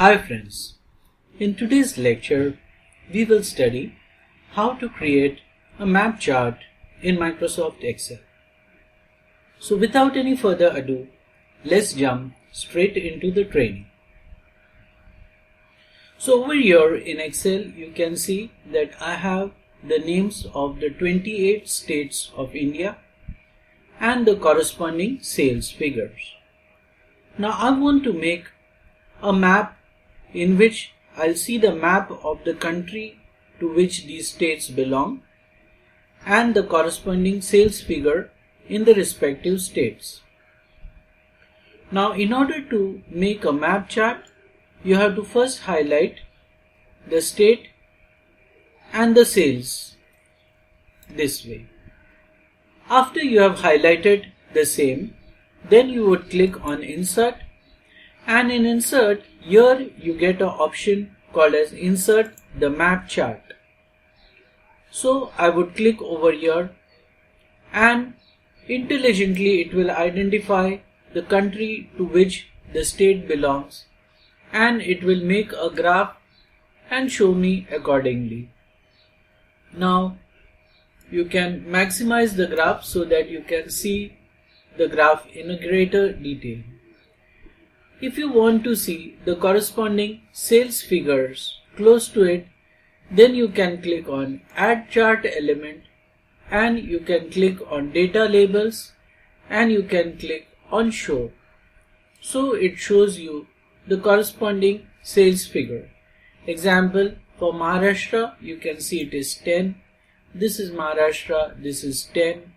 Hi friends, in today's lecture we will study how to create a map chart in Microsoft Excel. So without any further ado, let's jump straight into the training. So over here in Excel you can see that I have the names of the 28 states of India and the corresponding sales figures. Now I want to make a map in which I'll see the map of the country to which these states belong and the corresponding sales figure in the respective states. Now in order to make a map chart, you have to first highlight the state and the sales this way. After you have highlighted the same, then you would click on Insert, and in Insert here you get an option called as Insert the Map Chart. So I would click over here and intelligently it will identify the country to which the state belongs and it will make a graph and show me accordingly. Now you can maximize the graph so that you can see the graph in a greater detail. If you want to see the corresponding sales figures close to it, then you can click on Add Chart Element and you can click on Data Labels and you can click on Show. So it shows you the corresponding sales figure. Example, for Maharashtra you can see it is 10. This is Maharashtra, this is 10.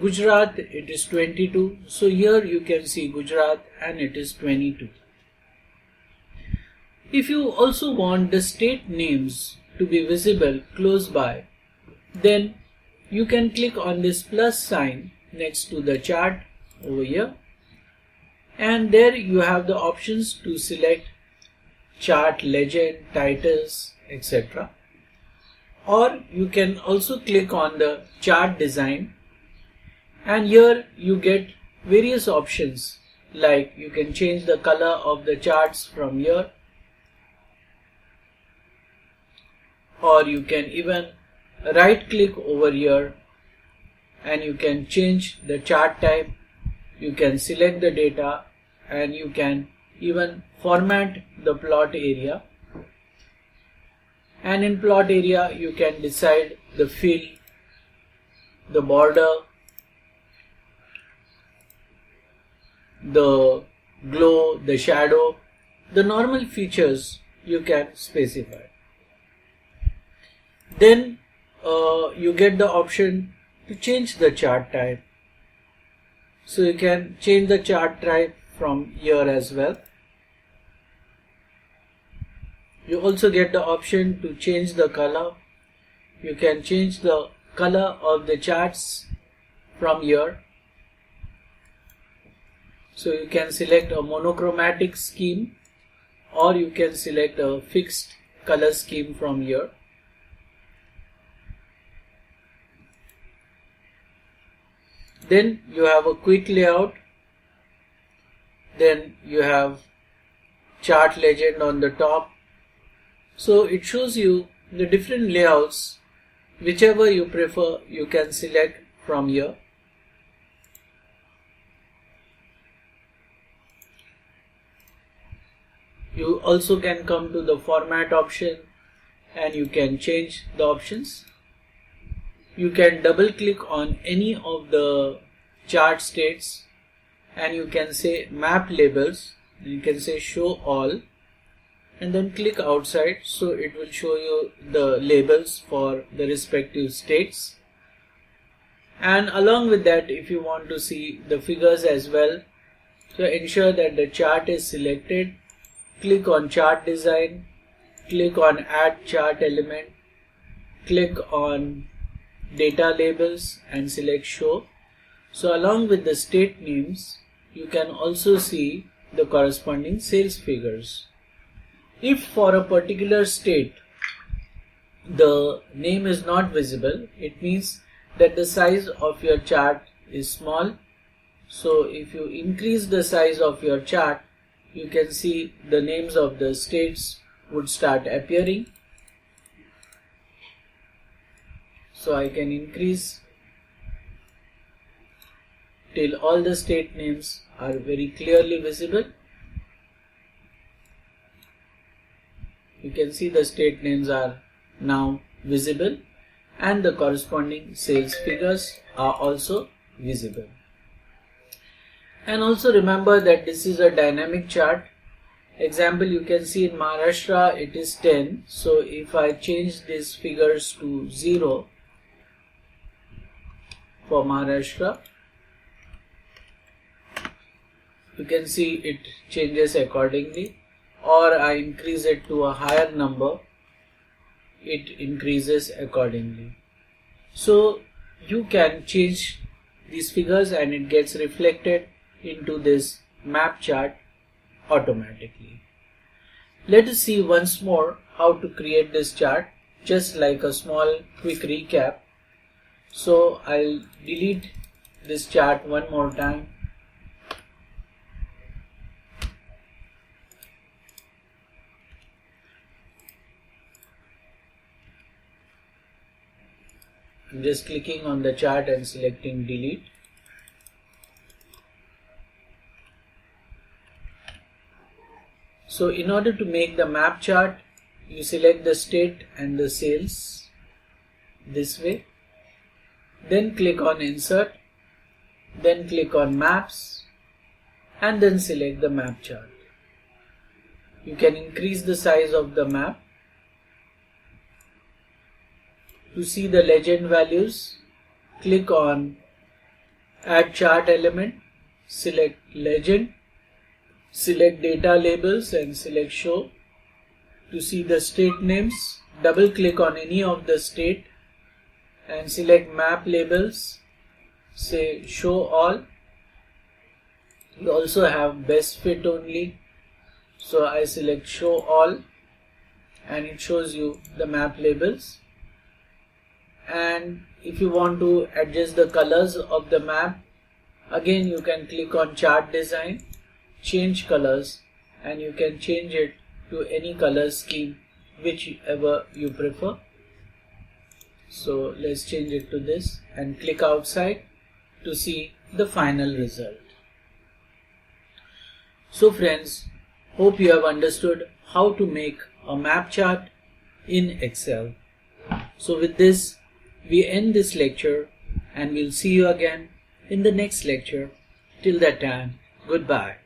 Gujarat, it is 22. So here you can see Gujarat and it is 22. If you also want the state names to be visible close by, then you can click on this plus sign next to the chart over here, and there you have the options to select chart legend, titles, etc. Or you can also click on the chart design, and here you get various options, like you can change the color of the charts from here, or you can even right click over here and you can change the chart type, you can select the data, and you can even format the plot area, and in plot area you can decide the fill, the border, the glow, the shadow, the normal features you can specify. Then you get the option to change the chart type. So you can change the chart type from here as well. You also get the option to change the color. You can change the color of the charts from here. So you can select a monochromatic scheme or you can select a fixed color scheme from here. Then you have a quick layout. Then you have chart legend on the top. So it shows you the different layouts. Whichever you prefer, you can select from here. You also can come to the format option and you can change the options. You can double click on any of the chart states and you can say map labels, and you can say show all, and then click outside, so it will show you the labels for the respective states. And along with that, if you want to see the figures as well, so ensure that the chart is selected, click on chart design, click on add chart element, click on data labels and select show. So along with the state names, you can also see the corresponding sales figures. If for a particular state the name is not visible, it means that the size of your chart is small. So if you increase the size of your chart, you can see the names of the states would start appearing. So I can increase till all the state names are very clearly visible. You can see the state names are now visible and the corresponding sales figures are also visible. And also remember that this is a dynamic chart. Example, you can see in Maharashtra it is 10. So if I change these figures to 0 for Maharashtra, you can see it changes accordingly. Or I increase it to a higher number, it increases accordingly. So you can change these figures and it gets reflected into this map chart automatically. Let us see once more how to create this chart, just like a small quick recap. So I'll delete this chart one more time. I'm just clicking on the chart and selecting delete. So in order to make the map chart, you select the state and the sales this way. Then click on insert. Then click on maps and then select the map chart. You can increase the size of the map. To see the legend values, click on add chart element, select legend, select data labels and select show. To see the state names, double click on any of the state and select map labels, say show all. You also have best fit only, so I select show all and it shows you the map labels. And if you want to adjust the colors of the map, again you can click on chart design, change colors, and you can change it to any color scheme whichever you prefer. So let's change it to this and click outside to see the final result. So friends, hope you have understood how to make a map chart in Excel. So with this, we end this lecture and we'll see you again in the next lecture. Till that time, goodbye.